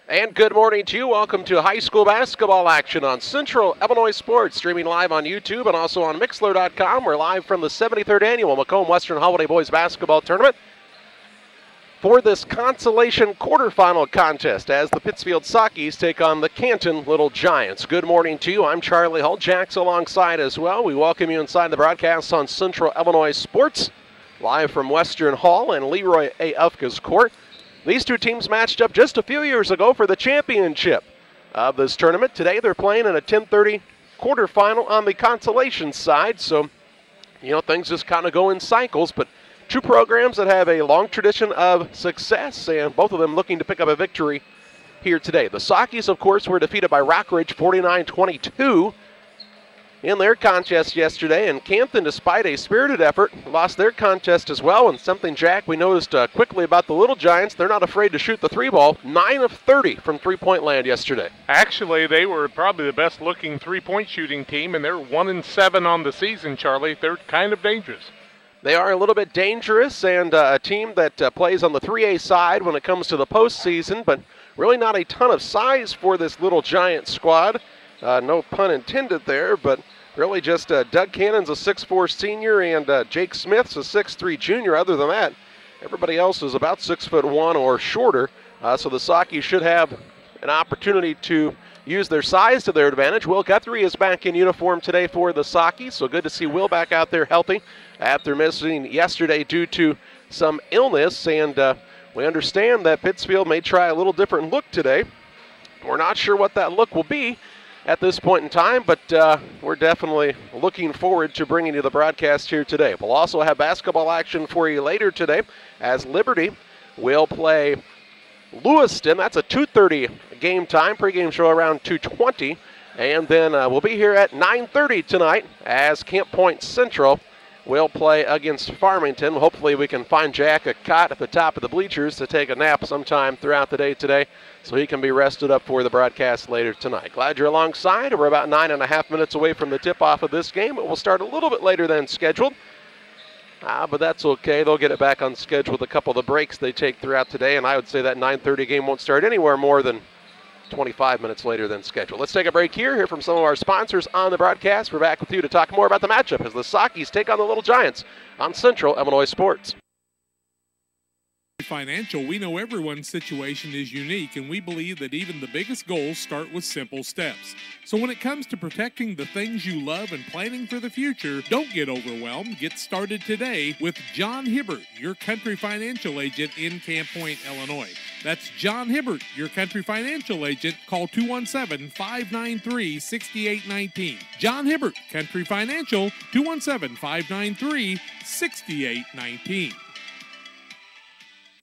And good morning to you. Welcome to high school basketball action on Central Illinois Sports, streaming live on YouTube and also on Mixler.com. We're live from the 73rd Annual Macomb Western Holiday Boys Basketball Tournament for this consolation quarterfinal contest as the Pittsfield Sockies take on the Canton Little Giants. Good morning to you. I'm Charlie Hull. Jack's alongside as well. We welcome you inside the broadcast on Central Illinois Sports, live from Western Hall and Leroy A. Ufka's court. These two teams matched up just a few years ago for the championship of this tournament. Today they're playing in a 10:30 quarterfinal on the consolation side. So, things just kind of go in cycles. But two programs that have a long tradition of success, and both of them looking to pick up a victory here today. The Sockies, of course, were defeated by Rockridge 49-22 in their contest yesterday, and Canton, despite a spirited effort, lost their contest as well. And something, Jack, we noticed quickly about the Little Giants, they're not afraid to shoot the three ball. 9 of 30 from three-point land yesterday. Actually, they were probably the best-looking three-point shooting team, and they're 1-7 on the season, Charlie. They're kind of dangerous. They are a little bit dangerous, and a team that plays on the 3A side when it comes to the postseason, but really not a ton of size for this Little Giant squad. No pun intended there, but really just Doug Cannon's a 6'4 senior and Jake Smith's a 6'3 junior. Other than that, everybody else is about 6'1" or shorter. So the Sockies should have an opportunity to use their size to their advantage. Will Guthrie is back in uniform today for the Sockies, so good to see Will back out there healthy after missing yesterday due to some illness. And we understand that Pittsfield may try a little different look today. We're not sure what that look will be at this point in time, but we're definitely looking forward to bringing you the broadcast here today. We'll also have basketball action for you later today as Liberty will play Lewiston. That's a 2:30 game time, pregame show around 2:20, and then we'll be here at 9:30 tonight as Camp Point Central will play against Farmington. Hopefully we can find Jack a cot at the top of the bleachers to take a nap sometime throughout the day today so he can be rested up for the broadcast later tonight. Glad you're alongside. We're about 9.5 minutes away from the tip-off of this game. It will start a little bit later than scheduled, but that's okay. They'll get it back on schedule with a couple of the breaks they take throughout today, and I would say that 9:30 game won't start anywhere more than 25 minutes later than scheduled. Let's take a break here, hear from some of our sponsors on the broadcast. We're back with you to talk more about the matchup as the Sockies take on the Little Giants on Central Illinois Sports. Financial, we know everyone's situation is unique, and we believe that even the biggest goals start with simple steps. So when it comes to protecting the things you love and planning for the future, don't get overwhelmed. Get started today with John Hibbert, your country financial agent in Camp Point, Illinois. That's John Hibbert, your country financial agent. Call 217-593-6819. John Hibbert, Country Financial, 217-593-6819.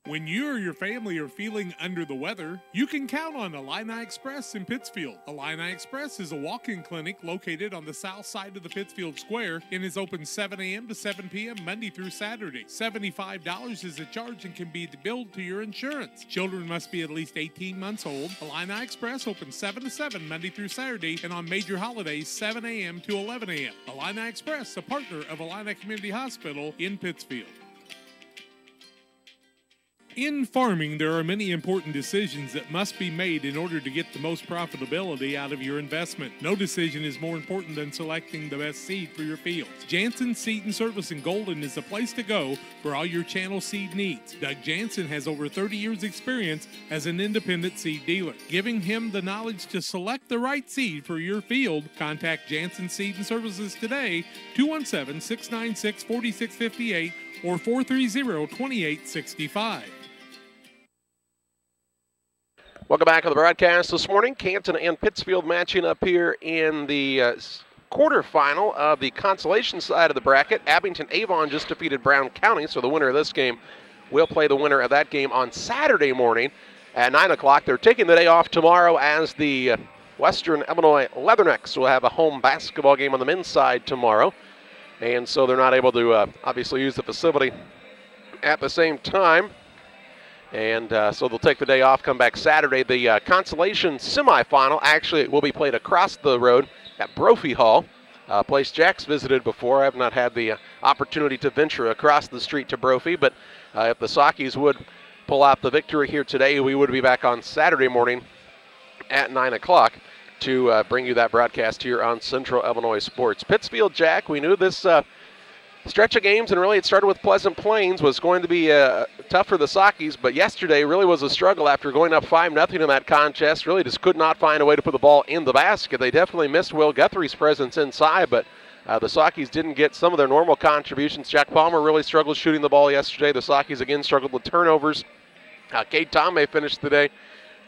When you or your family are feeling under the weather, you can count on Illini Express in Pittsfield. Illini Express is a walk-in clinic located on the south side of the Pittsfield Square and is open 7 a.m. to 7 p.m. Monday through Saturday. $75 is the charge and can be billed to your insurance. Children must be at least 18 months old. Illini Express opens 7 to 7 Monday through Saturday and on major holidays 7 a.m. to 11 a.m. Illini Express, a partner of Illini Community Hospital in Pittsfield. In farming, there are many important decisions that must be made in order to get the most profitability out of your investment. No decision is more important than selecting the best seed for your fields. Jansen Seed and Service in Golden is the place to go for all your channel seed needs. Doug Jansen has over 30 years experience as an independent seed dealer. Giving him the knowledge to select the right seed for your field, contact Jansen Seed and Services today, 217-696-4658 or 430-2865. Welcome back to the broadcast this morning. Canton and Pittsfield matching up here in the quarterfinal of the consolation side of the bracket. Abington-Avon just defeated Brown County, so the winner of this game will play the winner of that game on Saturday morning at 9 o'clock. They're taking the day off tomorrow as the Western Illinois Leathernecks will have a home basketball game on the men's side tomorrow, and so they're not able to obviously use the facility at the same time. And so they'll take the day off, come back Saturday. The consolation semifinal actually will be played across the road at Brophy Hall, a place Jack's visited before. I have not had the opportunity to venture across the street to Brophy, but if the Sockies would pull out the victory here today. We would be back on Saturday morning at 9 o'clock to bring you that broadcast here on Central Illinois Sports. Pittsfield, Jack, we knew this stretch of games, and really it started with Pleasant Plains, was going to be tough for the Sockies, but yesterday really was a struggle after going up 5-0 in that contest. Really just could not find a way to put the ball in the basket. They definitely missed Will Guthrie's presence inside, but the Sockies didn't get some of their normal contributions. Jack Palmer really struggled shooting the ball yesterday. The Sockies again struggled with turnovers. Cade Tomei finished the day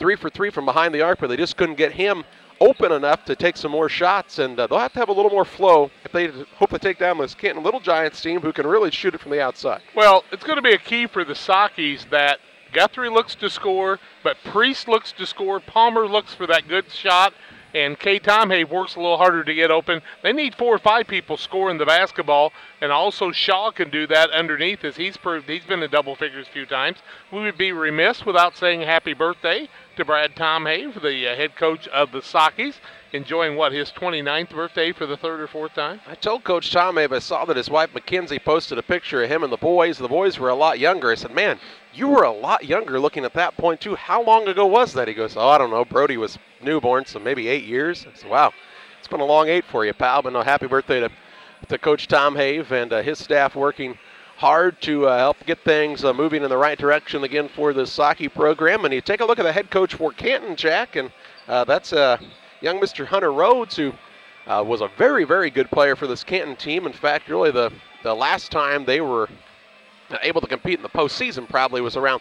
3 for 3 from behind the arc, but they just couldn't get him open enough to take some more shots, and they'll have to have a little more flow if they hope to take down this Canton Little Giants team who can really shoot it from the outside. Well, it's going to be a key for the Sockies that Guthrie looks to score, but Priest looks to score, Palmer looks for that good shot, and Cade Tomei works a little harder to get open. They need 4 or 5 people scoring the basketball, and also Shaw can do that underneath, as he's proved he's been in double figures a few times. We would be remiss without saying happy birthday to Brad Tomei, the head coach of the Sockies, enjoying, his 29th birthday for the 3rd or 4th time? I told Coach Tomei, I saw that his wife Mackenzie posted a picture of him and the boys. The boys were a lot younger. I said, man, you were a lot younger looking at that point, too. How long ago was that? He goes, I don't know. Brody was newborn, so maybe 8 years. I said, wow, it's been a long 8 for you, pal. But no, happy birthday to Coach Tom Have and his staff working hard to help get things moving in the right direction again for the Socky program. And you take a look at the head coach for Canton, Jack, and that's young Mr. Hunter Rhodes, who was a very, very good player for this Canton team. In fact, really the last time they were able to compete in the postseason probably was around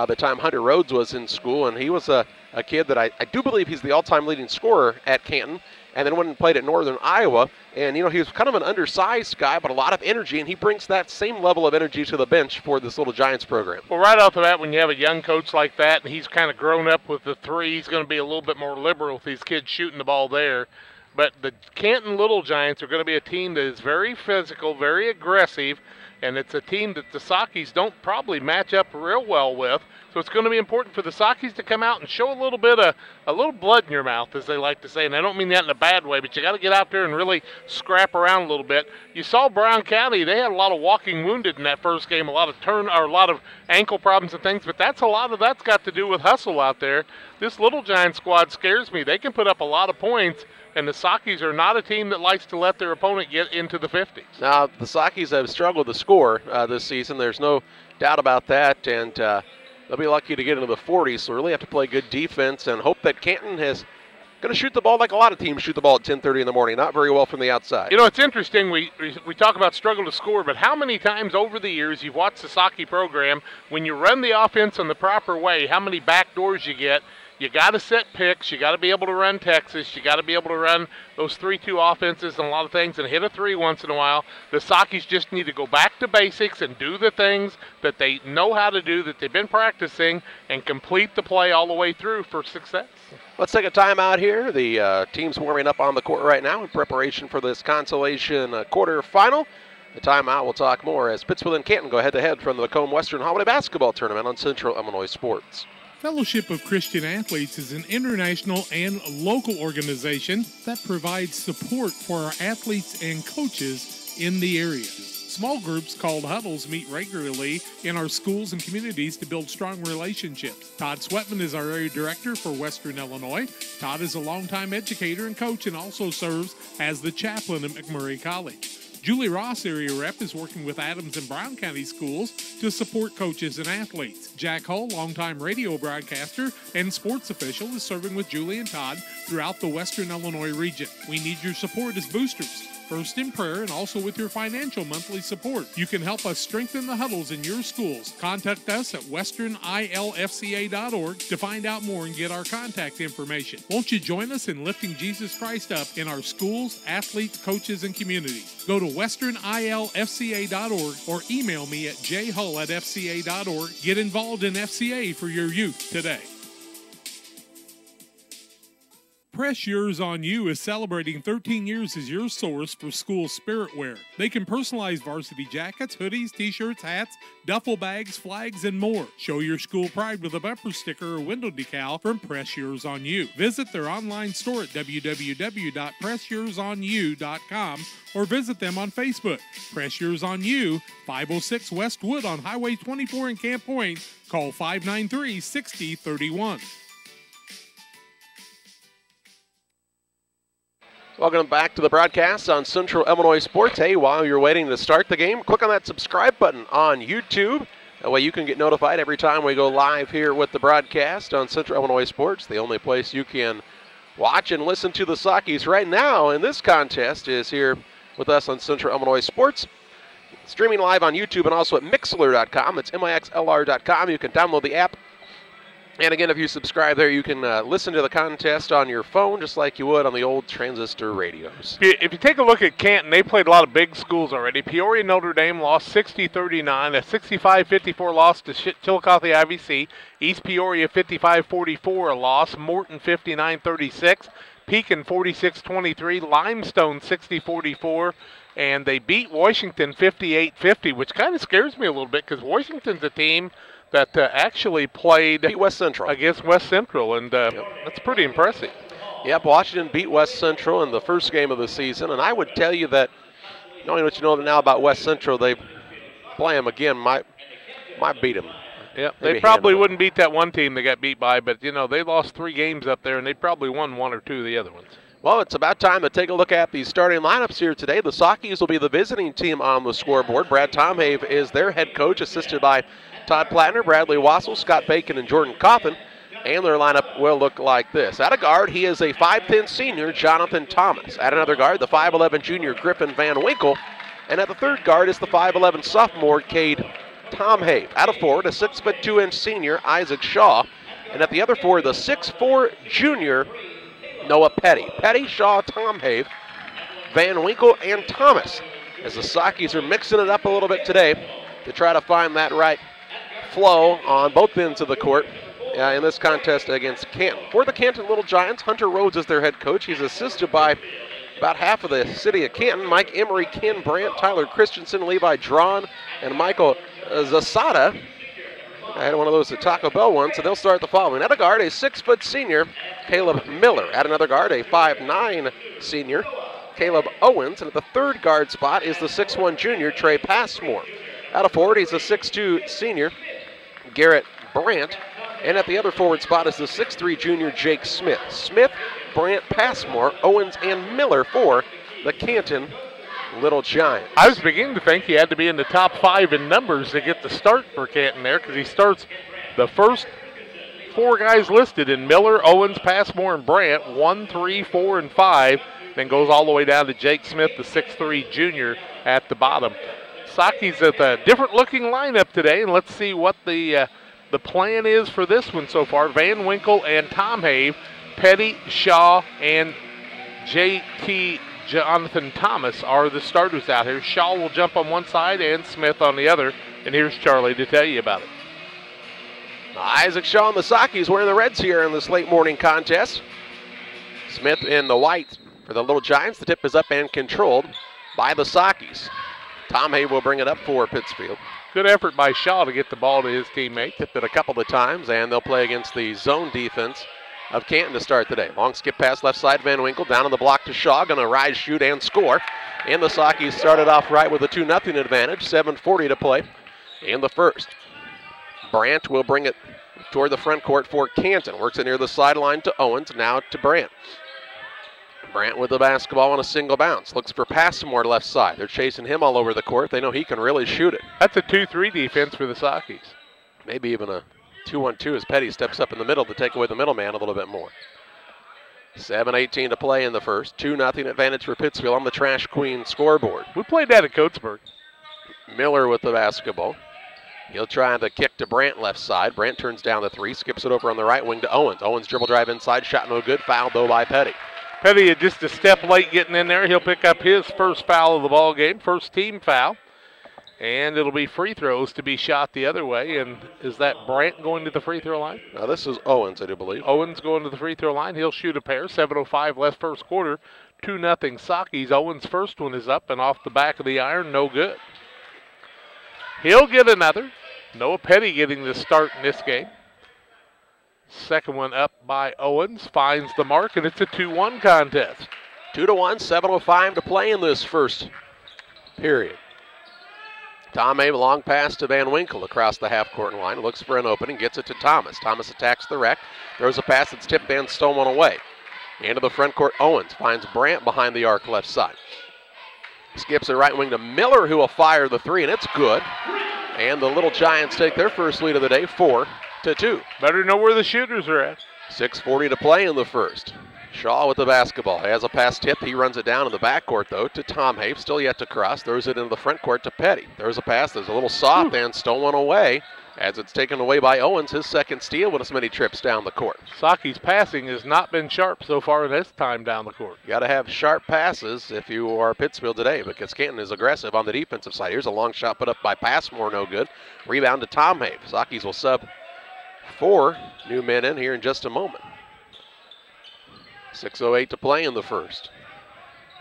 the time Hunter Rhodes was in school, and he was a kid that I do believe he's the all-time leading scorer at Canton, and then went and played at Northern Iowa. And, he was kind of an undersized guy, but a lot of energy, and he brings that same level of energy to the bench for this Little Giants program. Well, right off the bat, when you have a young coach like that, and he's kind of grown up with the 3, he's going to be a little bit more liberal with these kids shooting the ball there. But the Canton Little Giants are going to be a team that is very physical, very aggressive, and it's a team that the Sockies don't probably match up real well with. So it's going to be important for the Sockies to come out and show a little blood in your mouth, as they like to say. And I don't mean that in a bad way, but you got to get out there and really scrap around a little bit. You saw Brown County; they had a lot of walking wounded in that first game, a lot of ankle problems and things. But that's got to do with hustle out there. This Little Giant squad scares me. They can put up a lot of points. And the Sockies are not a team that likes to let their opponent get into the 50s. Now, the Sockies have struggled to score this season. There's no doubt about that. And they'll be lucky to get into the 40s. So really have to play good defense and hope that Canton is going to shoot the ball like a lot of teams shoot the ball at 10:30 in the morning. Not very well from the outside. It's interesting. We talk about struggle to score, but how many times over the years you've watched the Socky program, when you run the offense in the proper way, how many back doors you get? You got to set picks. You got to be able to run Texas. You got to be able to run those 3-2 offenses and a lot of things and hit a 3 once in a while. The Sockies just need to go back to basics and do the things that they know how to do, that they've been practicing, and complete the play all the way through for success. Let's take a timeout here. The team's warming up on the court right now in preparation for this consolation quarterfinal. The timeout, we'll talk more as Pittsfield and Canton go head-to-head from the Macomb Western Holiday Basketball Tournament on Central Illinois Sports. Fellowship of Christian Athletes is an international and local organization that provides support for our athletes and coaches in the area. Small groups called huddles meet regularly in our schools and communities to build strong relationships. Todd Sweatman is our area director for Western Illinois. Todd is a longtime educator and coach and also serves as the chaplain at McMurray College. Julie Ross, area rep, is working with Adams and Brown County schools to support coaches and athletes. Jack Hull, longtime radio broadcaster and sports official, is serving with Julie and Todd throughout the Western Illinois region. We need your support as boosters, first in prayer and also with your financial monthly support. You can help us strengthen the huddles in your schools. Contact us at westernilfca.org to find out more and get our contact information. Won't you join us in lifting Jesus Christ up in our schools, athletes, coaches, and communities? Go to westernilfca.org or email me at jhull@fca.org. Get involved in FCA for your youth today. Press Yours On You is celebrating 13 years as your source for school spirit wear. They can personalize varsity jackets, hoodies, t-shirts, hats, duffel bags, flags, and more. Show your school pride with a bumper sticker or window decal from Press Yours On You. Visit their online store at www.pressyoursonu.com or visit them on Facebook. Press Yours On You, 506 West Wood on Highway 24 in Camp Point. Call 593-6031. Welcome back to the broadcast on Central Illinois Sports. Hey, while you're waiting to start the game, click on that subscribe button on YouTube. That way you can get notified every time we go live here with the broadcast on Central Illinois Sports, the only place you can watch and listen to the Sockies right now. And this contest is here with us on Central Illinois Sports, streaming live on YouTube and also at Mixlr.com. It's Mixlr.com. You can download the app. And again, if you subscribe there, you can listen to the contest on your phone just like you would on the old transistor radios. If you take a look at Canton, they played a lot of big schools already. Peoria Notre Dame lost 60-39, a 65-54 loss to Chillicothe IVC. East Peoria 55-44, a loss. Morton 59-36. Pekin 46-23. Limestone 60-44. And they beat Washington 58-50, which kind of scares me a little bit because Washington's a team that actually played West Central against West Central, and that's pretty impressive. Yep, Washington beat West Central in the first game of the season, and I would tell you that, knowing what you know now about West Central, they play them again, might beat them. Yeah, they probably wouldn't beat that one team they got beat by, but, you know, they lost 3 games up there, and they probably won 1 or 2 of the other ones. Well, it's about time to take a look at the starting lineups here today. The Sockies will be the visiting team on the scoreboard. Brad Tomhave is their head coach, assisted by Todd Plattner, Bradley Wassel, Scott Bacon, and Jordan Coffin. And their lineup will look like this. At a guard, he is a 5'10 senior, Jonathan Thomas. At another guard, the 5'11 junior, Griffin Van Winkle. And at the third guard is the 5'11 sophomore, Cade Tomhave. At a forward, a 6'2" senior, Isaac Shaw. And at the other forward, the 6'4 junior, Noah Petty. Petty, Shaw, Tomhave, Van Winkle, and Thomas. As the Sockies are mixing it up a little bit today to try to find that right flow on both ends of the court in this contest against Canton. For the Canton Little Giants, Hunter Rhodes is their head coach. He's assisted by about half of the city of Canton: Mike Emery, Ken Brandt, Tyler Christensen, Levi Drawn, and Michael Zasada. I had one of those at Taco Bell once, so they'll start the following. At a guard, a 6' senior, Caleb Miller. At another guard, a 5'9 senior, Caleb Owens. And at the third guard spot is the 6'1 junior, Trey Passmore. At a forward, he's a 6'2 senior, Garrett Brandt. And at the other forward spot is the 6'3 junior, Jake Smith. Smith, Brandt, Passmore, Owens, and Miller for the Canton Little Giants. I was beginning to think he had to be in the top 5 in numbers to get the start for Canton there, because he starts the first 4 guys listed in Miller, Owens, Passmore, and Brandt, 1, 3, 4, and 5, then goes all the way down to Jake Smith, the 6'3 junior, at the bottom. Sockies at a different looking lineup today, and let's see what the plan is for this one so far. Van Winkle and Tomhave, Petty, Shaw, and J.T. Jonathan Thomas are the starters out here. Shaw will jump on one side and Smith on the other, and here's Charlie to tell you about it. Isaac Shaw and the Sockies wearing the reds here in this late morning contest. Smith in the white for the Little Giants. The tip is up and controlled by the Sockies. Tomhave will bring it up for Pittsfield. Good effort by Shaw to get the ball to his teammate. Tipped it a couple of times, and they'll play against the zone defense of Canton to start today. Long skip pass left side, Van Winkle down on the block to Shaw, going to rise, shoot, and score. And the Sockies started off right with a 2-0 advantage, 7:40 to play in the first. Brandt will bring it toward the front court for Canton. Works it near the sideline to Owens, now to Brandt. Brandt with the basketball on a single bounce. Looks for Passmore left side. They're chasing him all over the court. They know he can really shoot it. That's a 2-3 defense for the Sockies. Maybe even a 2-1-2 as Petty steps up in the middle to take away the middleman a little bit more. 7:18 to play in the first. 2-0 advantage for Pittsfield on the Trash Queen scoreboard. We played that at Coatesburg. Miller with the basketball. He'll try the kick to Brandt left side. Brandt turns down the 3, skips it over on the right wing to Owens. Owens dribble drive inside, shot no good. Foul though by Petty. Petty is just a step late getting in there. He'll pick up his first foul of the ball game, first team foul. And it'll be free throws to be shot the other way. And is that Brandt going to the free throw line? Now this is Owens, I do believe. Owens going to the free throw line. He'll shoot a pair. 7:05 left first quarter. 2-0 Sockies. Owens' first one is up and off the back of the iron. No good. He'll get another. Noah Petty getting the start in this game. Second one up by Owens. Finds the mark, and it's a 2-1 contest. 2-1, 7:05 to play in this first period. Tom Abe, long pass to Van Winkle across the half-court line. Looks for an opening, gets it to Thomas. Thomas attacks the rack, throws a pass that's tipped and stolen away. Into the front court, Owens finds Brandt behind the arc left side. Skips it right wing to Miller, who will fire the three, and it's good. And the Little Giants take their first lead of the day, 4-2. Better know where the shooters are at. 6:40 to play in the first. Shaw with the basketball. Has a pass tip. He runs it down in the backcourt, though, to Tom Have. Still yet to cross. Throws it into the front court to Petty. There's a pass. There's a little soft and stolen away as it's taken away by Owens. His second steal with as many trips down the court. Socki's passing has not been sharp so far in this time down the court. You got to have sharp passes if you are Pittsfield today because Canton is aggressive on the defensive side. Here's a long shot put up by Passmore. No good. Rebound to Tom Have. Sockies will sub 4 new men in here in just a moment. 6:08 to play in the first.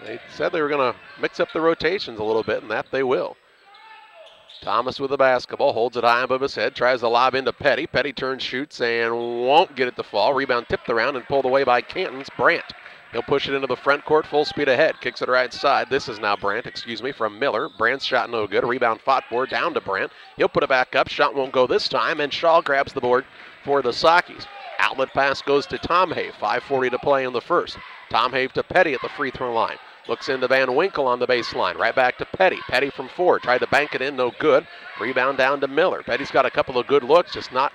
They said they were going to mix up the rotations a little bit, and that they will. Thomas with the basketball, holds it high above his head, tries to lob into Petty. Petty turns, shoots, and won't get it to fall. Rebound tipped around and pulled away by Canton's Brandt. He'll push it into the front court, full speed ahead. Kicks it right side. This is now Brandt, from Miller. Brandt's shot no good. Rebound fought for, down to Brandt. He'll put it back up. Shot won't go this time, and Shaw grabs the board for the Sockies. Outlet pass goes to Tom Have. 5:40 to play in the first. Tom Have to Petty at the free throw line. Looks into Van Winkle on the baseline. Right back to Petty. Petty from 4. Tried to bank it in. No good. Rebound down to Miller. Petty's got a couple of good looks. Just not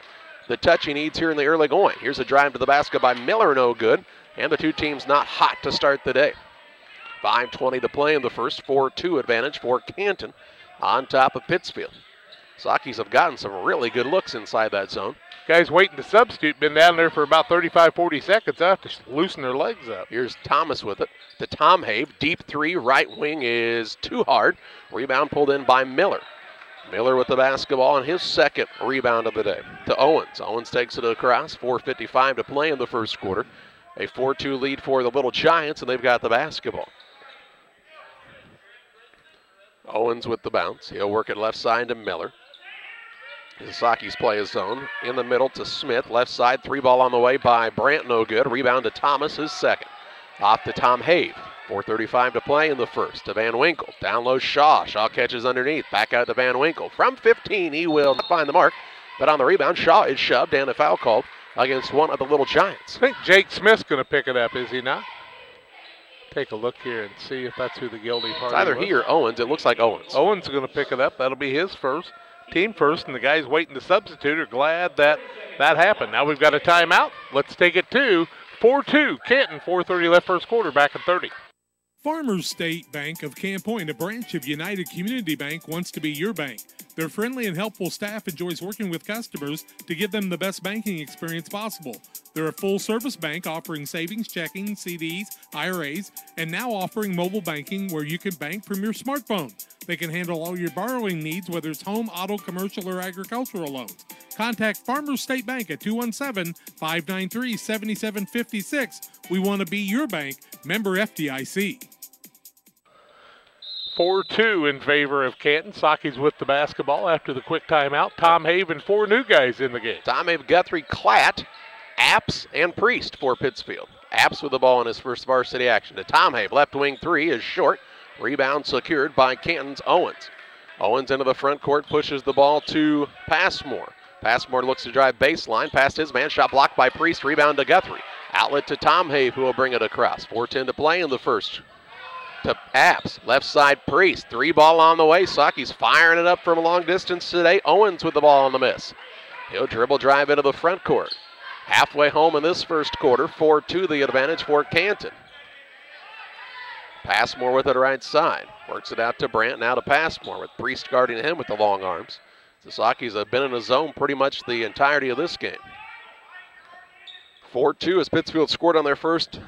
the touch he needs here in the early going. Here's a drive to the basket by Miller. No good. And the two teams not hot to start the day. 5:20 to play in the first. 4-2 advantage for Canton on top of Pittsfield. Sockies have gotten some really good looks inside that zone. Guys waiting to substitute, been down there for about 35, 40 seconds. They have to loosen their legs up. Here's Thomas with it to Tom Have. Deep three, right wing is too hard. Rebound pulled in by Miller. Miller with the basketball and his second rebound of the day to Owens. Owens takes it across. 4:55 to play in the first quarter. A 4-2 lead for the Little Giants, and they've got the basketball. Owens with the bounce. He'll work it left side to Miller. The Sockies play his zone. In the middle to Smith. Left side, 3 ball on the way by Brandt. No good. Rebound to Thomas, his second. Off to Tom Have. 4:35 to play in the first. To Van Winkle. Down low Shaw. Shaw catches underneath. Back out to Van Winkle. From 15, he will not find the mark. But on the rebound, Shaw is shoved and a foul called against one of the Little Giants. I think Jake Smith's going to pick it up, is he not? Take a look here and see if that's who the guilty party It's either was. he or Owens. It looks like Owens. Owens is going to pick it up. That'll be his first. Team first, and the guys waiting to substitute are glad that that happened. Now we've got a timeout. Let's take it to 4-2. Canton, 4:30 left first quarter, back at 30. Farmers State Bank of Camp Point, a branch of United Community Bank, wants to be your bank. Their friendly and helpful staff enjoys working with customers to give them the best banking experience possible. They're a full-service bank offering savings, checking, CDs, IRAs, and now offering mobile banking where you can bank from your smartphone. They can handle all your borrowing needs, whether it's home, auto, commercial, or agricultural loans. Contact Farmers State Bank at 217-593-7756. We want to be your bank. Member FDIC. 4-2 in favor of Canton. Sockies with the basketball after the quick timeout. Tom Have and 4 new guys in the game. Tom Have, Guthrie, Klatt, Apps, and Priest for Pittsfield. Apps with the ball in his first varsity action to Tom Have. Left wing 3 is short. Rebound secured by Canton's Owens. Owens into the front court, pushes the ball to Passmore. Passmore looks to drive baseline, past his man, shot blocked by Priest, rebound to Guthrie. Outlet to Tom Have, who will bring it across. 4:10 to play in the first. To Apps, left side Priest, 3 ball on the way. Sockies firing it up from a long distance today. Owens with the ball on the miss. He'll dribble drive into the front court. Halfway home in this first quarter, 4-2 the advantage for Canton. Passmore with it right side. Works it out to Brandt, now to Passmore with Priest guarding him with the long arms. The Sockies have been in a zone pretty much the entirety of this game. 4-2 as Pittsfield scored on their first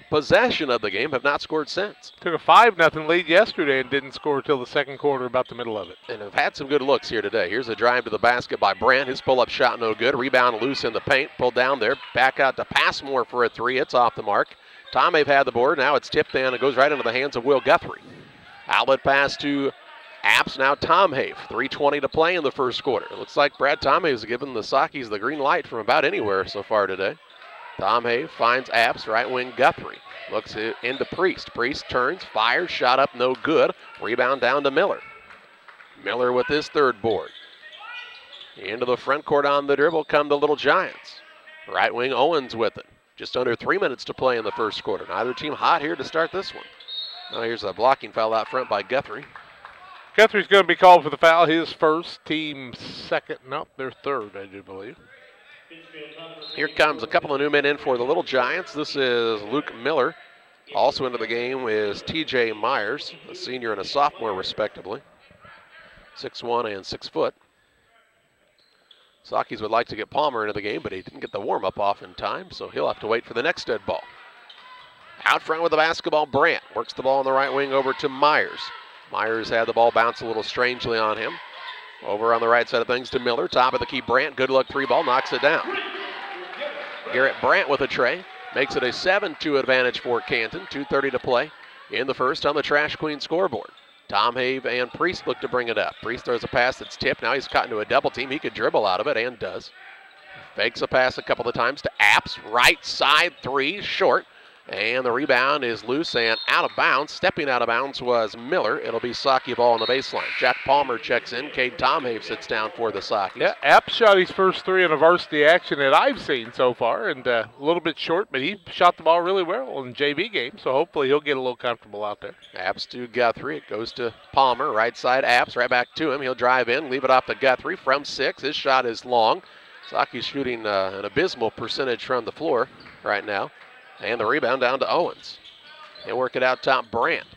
possession of the game, have not scored since. Took a 5-0 lead yesterday and didn't score until the second quarter, about the middle of it. And have had some good looks here today. Here's a drive to the basket by Brandt. His pull-up shot no good. Rebound loose in the paint. Pulled down there. Back out to Passmore for a three. It's off the mark. Tomave had the board. Now it's tipped in and goes right into the hands of Will Guthrie. Outlet pass to Apps. Now Tomave. 3:20 to play in the first quarter. It looks like Brad Tomave has given the Sockies the green light from about anywhere so far today. Tomave finds Apps. Right wing Guthrie. Looks into Priest. Priest turns, fires, shot up, no good. Rebound down to Miller. Miller with his third board. Into the front court on the dribble come the Little Giants. Right wing Owens with it. Just under 3 minutes to play in the first quarter. Neither team hot here to start this one. Now here's a blocking foul out front by Guthrie. Guthrie's going to be called for the foul. His first, team second, nope, their third, I do believe. Here comes a couple of new men in for the Little Giants. This is Luke Miller. Also into the game is TJ Myers, a senior and a sophomore respectively. 6'1" and 6 foot. Sockies would like to get Palmer into the game, but he didn't get the warm-up off in time, so he'll have to wait for the next dead ball. Out front with the basketball, Brandt works the ball on the right wing over to Myers. Myers had the ball bounce a little strangely on him. Over on the right side of things to Miller. Top of the key, Brandt. Good luck three ball. Knocks it down. Garrett Brandt with a tray. Makes it a 7-2 advantage for Canton. 2:30 to play in the first on the Trash Queen scoreboard. Tom Have and Priest look to bring it up. Priest throws a pass that's tipped. Now he's caught into a double team. He could dribble out of it and does. Fakes a pass a couple of times to Apps. Right side three. Short. And the rebound is loose and out of bounds. Stepping out of bounds was Miller. It'll be Socky ball on the baseline. Jack Palmer checks in. Cade Tomave sits down for the Sockies. Yeah, Apps shot his first three in a varsity action that I've seen so far, and a little bit short, but he shot the ball really well in the JV game, so hopefully he'll get a little comfortable out there. Apps to Guthrie. It goes to Palmer. Right side Apps. Right back to him. He'll drive in. Leave it off to Guthrie from 6. His shot is long. Socky's shooting an abysmal percentage from the floor right now. And the rebound down to Owens. He'll work it out top Brandt.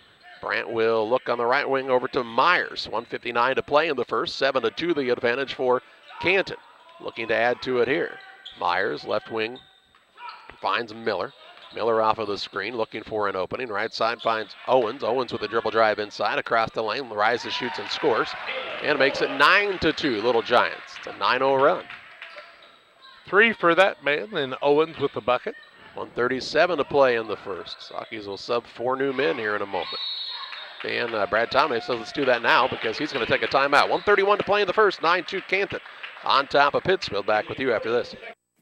Brandt will look on the right wing over to Myers. 1:59 to play in the first. 7-2 the advantage for Canton. Looking to add to it here. Myers, left wing, finds Miller. Miller off of the screen, looking for an opening. Right side finds Owens. Owens with a dribble drive inside, across the lane. Rises, shoots, and scores. And makes it 9-2, Little Giants. It's a 9-0 run. 3 for that man, and Owens with the bucket. 1:37 to play in the first. Sockies will sub 4 new men here in a moment. And Brad Tomei says let's do that now because he's going to take a timeout. 1:31 to play in the first. 9-2 Canton on top of Pittsfield. Back with you after this.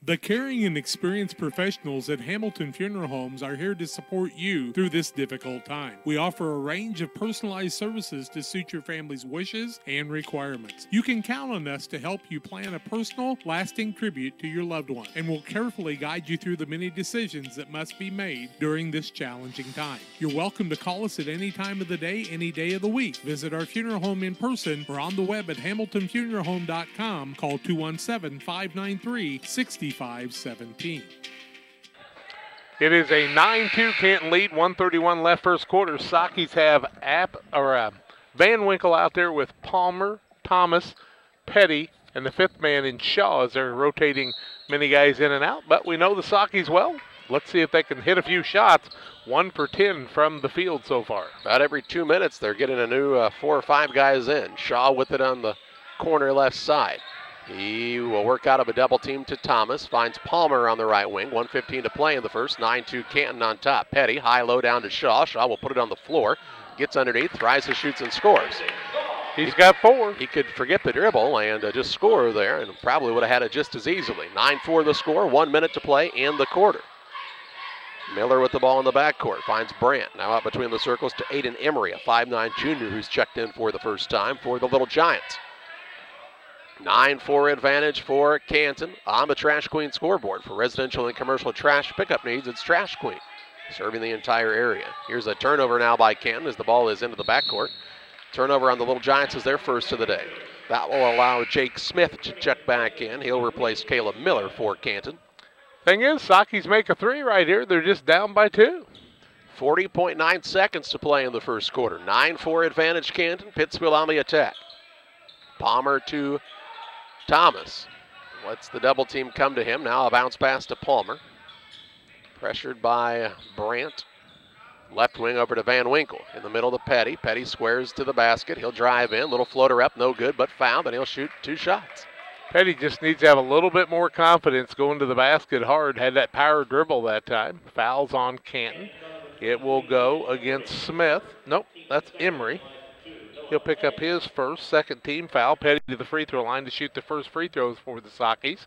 The caring and experienced professionals at Hamilton Funeral Homes are here to support you through this difficult time. We offer a range of personalized services to suit your family's wishes and requirements. You can count on us to help you plan a personal, lasting tribute to your loved one, and we'll carefully guide you through the many decisions that must be made during this challenging time. You're welcome to call us at any time of the day, any day of the week. Visit our funeral home in person or on the web at hamiltonfuneralhome.com. Call 217-593-6517. It is a 9-2 Canton lead, 1:31 left first quarter. Sockies have Van Winkle out there with Palmer, Thomas, Petty, and the fifth man in Shaw as they're rotating many guys in and out. But we know the Sockies well. Let's see if they can hit a few shots. 1 for 10 from the field so far. About every 2 minutes they're getting a new 4 or 5 guys in. Shaw with it on the corner left side. He will work out of a double team to Thomas. Finds Palmer on the right wing. 1:15 to play in the first. 9-2 Canton on top. Petty, high low down to Shaw. Shaw will put it on the floor. Gets underneath, rises, shoots, and scores. He's got 4. He could forget the dribble and just score there, and probably would have had it just as easily. 9-4 the score. 1 minute to play in the quarter. Miller with the ball in the backcourt. Finds Brandt. Now out between the circles to Aiden Emery, a 5'9 junior who's checked in for the first time for the Little Giants. 9-4 advantage for Canton on the Trash Queen scoreboard. For residential and commercial trash pickup needs, it's Trash Queen, serving the entire area. Here's a turnover now by Canton as the ball is into the backcourt. Turnover on the Little Giants is their first of the day. That will allow Jake Smith to check back in. He'll replace Caleb Miller for Canton. Thing is, Sockies make a 3 right here. They're just down by 2. 40.9 seconds to play in the first quarter. 9-4 advantage Canton. Pittsfield on the attack. Palmer to Thomas. Lets the double team come to him. Now a bounce pass to Palmer. Pressured by Brandt. Left wing over to Van Winkle. In the middle to Petty. Petty squares to the basket. He'll drive in. Little floater up. No good, but fouled, and he'll shoot 2 shots. Petty just needs to have a little bit more confidence going to the basket hard. Had that power dribble that time. Fouls on Canton. It will go against Smith. Nope, that's Emery. He'll pick up his first, second team foul. Petty to the free throw line to shoot the first free throws for the Sockys.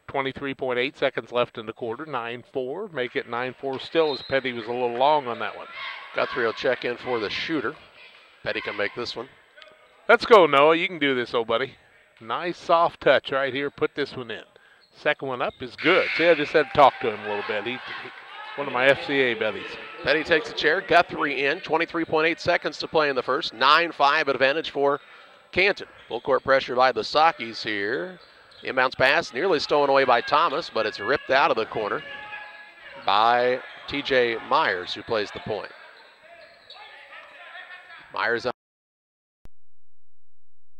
23.8 seconds left in the quarter. 9-4. Make it 9-4 still as Petty was a little long on that one. Guthrie will check in for the shooter. Petty can make this one. Let's go, Noah. You can do this, old buddy. Nice soft touch right here. Put this one in. Second one up is good. See, I just had to talk to him a little bit. He one of my FCA buddies. Petty takes a chair. Guthrie in. 23.8 seconds to play in the first. 9-5 advantage for Canton. Full court pressure by the Sockys here. Inbounds pass nearly stolen away by Thomas, but it's ripped out of the corner by TJ Myers, who plays the point. Myers on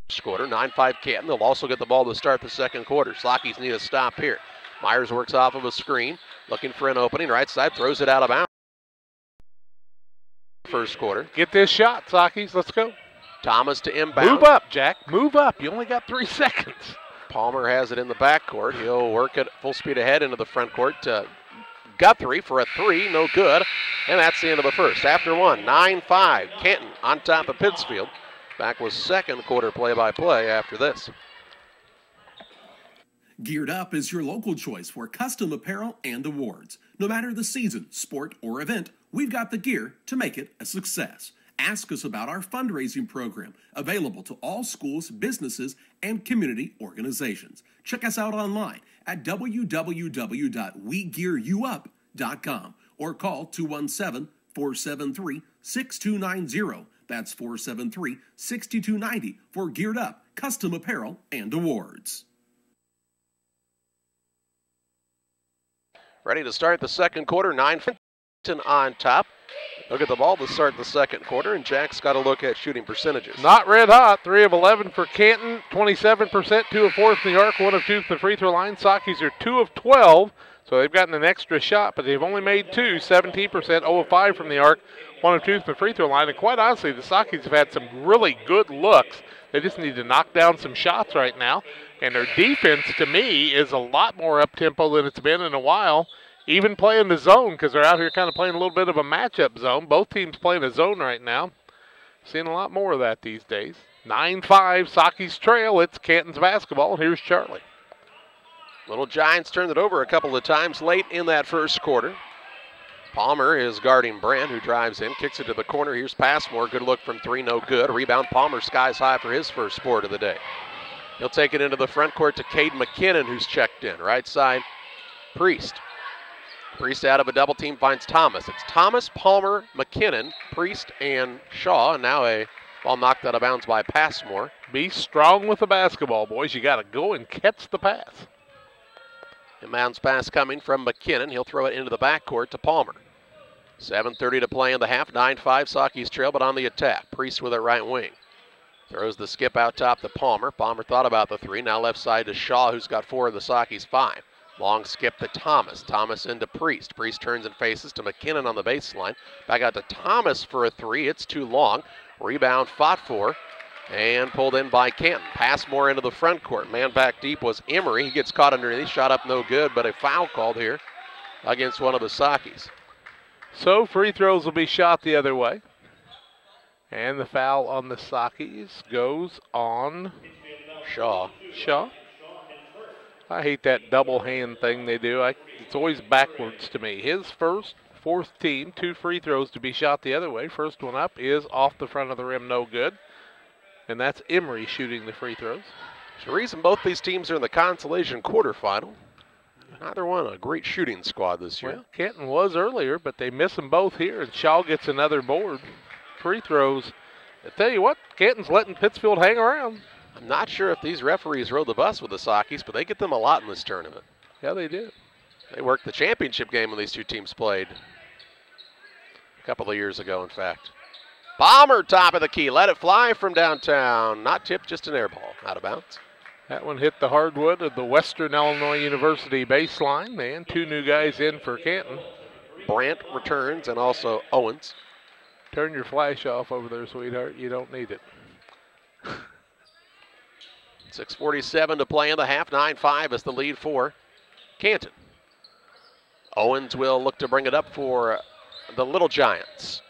the quarter. 9-5 Canton. They'll also get the ball to start the second quarter. Sockys need a stop here. Myers works off of a screen, looking for an opening. Right side, throws it out of bounds. First quarter. Get this shot, Sockys. Let's go. Thomas to inbound. Move up, Jack. Move up. You only got 3 seconds. Palmer has it in the backcourt. He'll work it full speed ahead into the front court to Guthrie for a 3. No good. And that's the end of the first. After one, 9-5. Canton on top of Pittsfield. Back with second quarter play-by-play after this. Geared Up is your local choice for custom apparel and awards. No matter the season, sport, or event, we've got the gear to make it a success. Ask us about our fundraising program, available to all schools, businesses, and community organizations. Check us out online at www.wegearyouup.com or call 217-473-6290. That's 473-6290 for Geared Up, custom apparel, and awards. Ready to start the second quarter. 9-5 on top. Look at the ball to start the second quarter, and Jack's got to look at shooting percentages. Not red hot. 3 of 11 for Canton, 27%, 2 of 4 from the arc, 1 of 2 from the free throw line. Sockys are 2 of 12, so they've gotten an extra shot, but they've only made 2, 17%, 0 of 5 from the arc, 1 of 2 from the free throw line. And quite honestly, the Sockys have had some really good looks. They just need to knock down some shots right now. And their defense, to me, is a lot more up-tempo than it's been in a while. Even playing the zone, because they're out here kind of playing a little bit of a matchup zone. Both teams playing a zone right now. Seeing a lot more of that these days. 9-5, Sockys trail. It's Canton's basketball. Here's Charlie. Little Giants turned it over a couple of times late in that first quarter. Palmer is guarding Brandt, who drives in, kicks it to the corner. Here's Passmore. Good look from 3, no good. Rebound, Palmer skies high for his first board of the day. He'll take it into the front court to Cade McKinnon, who's checked in. Right side, Priest. Priest out of a double team finds Thomas. It's Thomas, Palmer, McKinnon, Priest, and Shaw. And now a ball knocked out of bounds by Passmore. Be strong with the basketball, boys. You got to go and catch the pass. Inbounds pass coming from McKinnon. He'll throw it into the backcourt to Palmer. 7:30 to play in the half. 9-5 Sockys trail, but on the attack. Priest with it right wing. Throws the skip out top to Palmer. Palmer thought about the 3. Now left side to Shaw, who's got 4 of the Sockys 5. Long skip to Thomas. Thomas into Priest. Priest turns and faces to McKinnon on the baseline. Back out to Thomas for a 3. It's too long. Rebound fought for and pulled in by Canton. Passmore into the front court. Man back deep was Emery. He gets caught underneath. Shot up no good, but a foul called here against one of the Sockys. So free throws will be shot the other way. And the foul on the Sockys goes on Shaw. I hate that double hand thing they do. It's always backwards to me. His first, 4th team, 2 free throws to be shot the other way. First one up is off the front of the rim, no good. And that's Emery shooting the free throws. There's a reason both these teams are in the consolation quarterfinal. Neither one a great shooting squad this year. Well, Canton was earlier, but they miss them both here, and Shaw gets another board. Free throws. I tell you what, Canton's letting Pittsfield hang around. I'm not sure if these referees rode the bus with the Sockys, but they get them a lot in this tournament. Yeah, they did. They worked the championship game when these two teams played a couple of years ago, in fact. Palmer, top of the key. Let it fly from downtown. Not tipped, just an air ball. Out of bounds. That one hit the hardwood of the Western Illinois University baseline. And 2 new guys in for Canton. Brandt returns and also Owens. Turn your flash off over there, sweetheart. You don't need it. 6:47 to play in the half. 9-5 is the lead for Canton. Owens will look to bring it up for the Little Giants.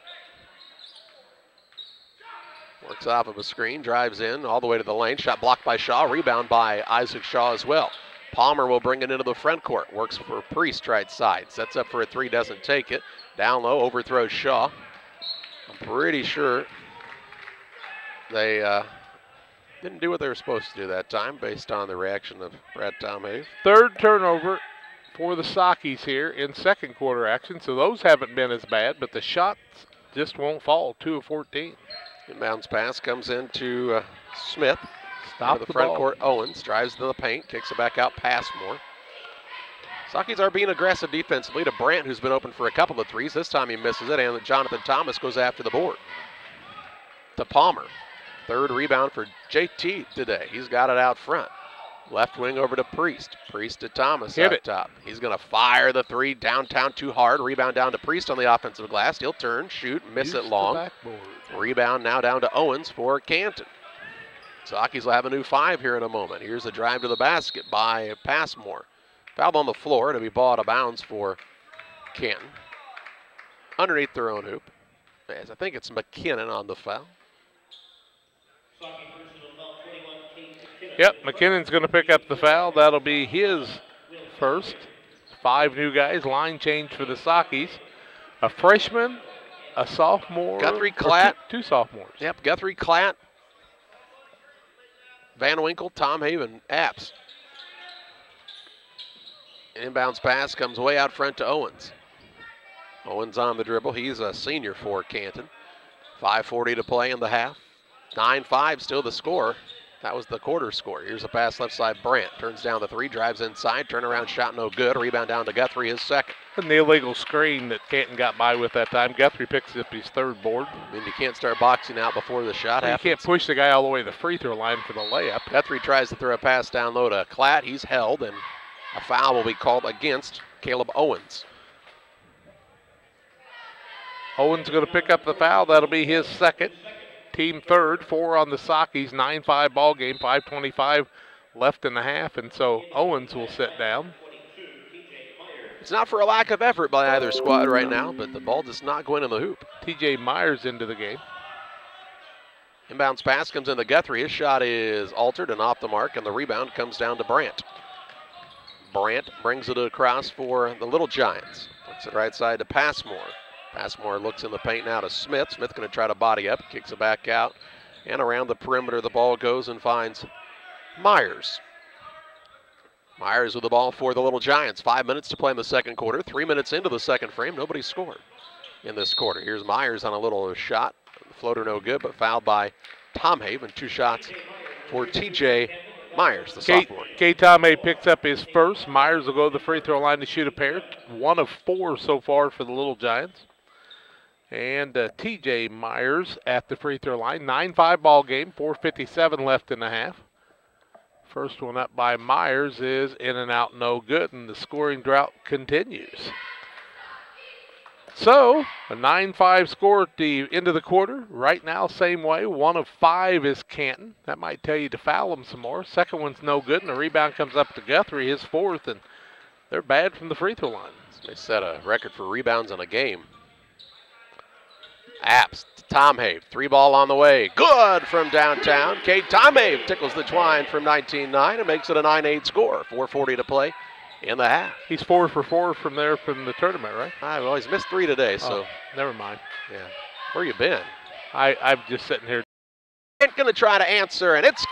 Works off of a screen, drives in all the way to the lane. Shot blocked by Shaw, rebound by Isaac Shaw as well. Palmer will bring it into the front court. Works for Priest right side. Sets up for a three, doesn't take it. Down low, overthrows Shaw. I'm pretty sure they didn't do what they were supposed to do that time based on the reaction of Brad Tomhave. Third turnover for the Sockies here in second quarter action, so those haven't been as bad, but the shots just won't fall. 2 of 14. Inbounds pass comes into Smith. Stop the front court. Owens drives to the paint, kicks it back out past Moore. Sockies are being aggressive defensively to Brandt, who's been open for a couple of threes. This time he misses it, and Jonathan Thomas goes after the board. To Palmer. Third rebound for JT today. He's got it out front. Left wing over to Priest. Priest to Thomas up top. He's going to fire the three downtown too hard. Rebound down to Priest on the offensive glass. He'll turn, shoot, miss it long. Rebound now down to Owens for Canton. Sockies will have a new 5 here in a moment. Here's a drive to the basket by Passmore. Foul on the floor to be ball out of bounds for Canton. Underneath their own hoop. As I think it's McKinnon on the foul. Yep, McKinnon's going to pick up the foul. That'll be his first. 5 new guys. Line change for the Sockies. A freshman, a sophomore. Guthrie Klatt. Two sophomores. Yep, Guthrie Klatt, Van Winkle, Tom Haven, Apps. Inbounds pass comes way out front to Owens. Owens on the dribble. He's a senior for Canton. 5:40 to play in the half. 9-5 still the score. That was the quarter score. Here's a pass left side. Brandt turns down the 3, drives inside, turnaround shot no good. Rebound down to Guthrie, his second. And the illegal screen that Canton got by with that time. Guthrie picks up his third board. I mean, you can't start boxing out before the shot happens. You can't push the guy all the way to the free throw line for the layup. Guthrie tries to throw a pass down low to Klatt. He's held, and a foul will be called against Caleb Owens. Owens going to pick up the foul. That'll be his second. Team third, 4 on the Sockies, 9-5 ball game, 5:25 left in the half, and so Owens will sit down. It's not for a lack of effort by either squad right now, but the ball does not go in the hoop. TJ Myers into the game. Inbounds pass comes into Guthrie. His shot is altered and off the mark, and the rebound comes down to Brandt. Brandt brings it across for the Little Giants. Looks it right side to Passmore. Passmore looks in the paint now to Smith. Smith going to try to body up, kicks it back out, and around the perimeter the ball goes and finds Myers. Myers with the ball for the Little Giants. 5 minutes to play in the second quarter. 3 minutes into the second frame. Nobody scored in this quarter. Here's Myers on a little shot. Floater no good, but fouled by Tomhave, and 2 shots for TJ Myers, the sophomore. Tomhave picks up his first. Myers will go to the free throw line to shoot a pair. 1 of 4 so far for the Little Giants. And TJ Myers at the free throw line. 9-5 ball game, 4:57 left in the half. First one up by Myers is in and out, no good, and the scoring drought continues. So, a 9-5 score at the end of the quarter. Right now, same way. 1 of 5 is Canton. That might tell you to foul them some more. Second one's no good, and the rebound comes up to Guthrie, his 4th, and they're bad from the free throw line. They set a record for rebounds in a game. Apps to Tomhave. 3 ball on the way. Good from downtown. Cade Tomhave tickles the twine from 19-9 and makes it a 9-8 score. 4:40 to play in the half. He's 4 for 4 from there from the tournament, right? Well, he's missed 3 today, so. Never mind. Yeah. Where you been? I'm just sitting here. Going to try to answer, and it's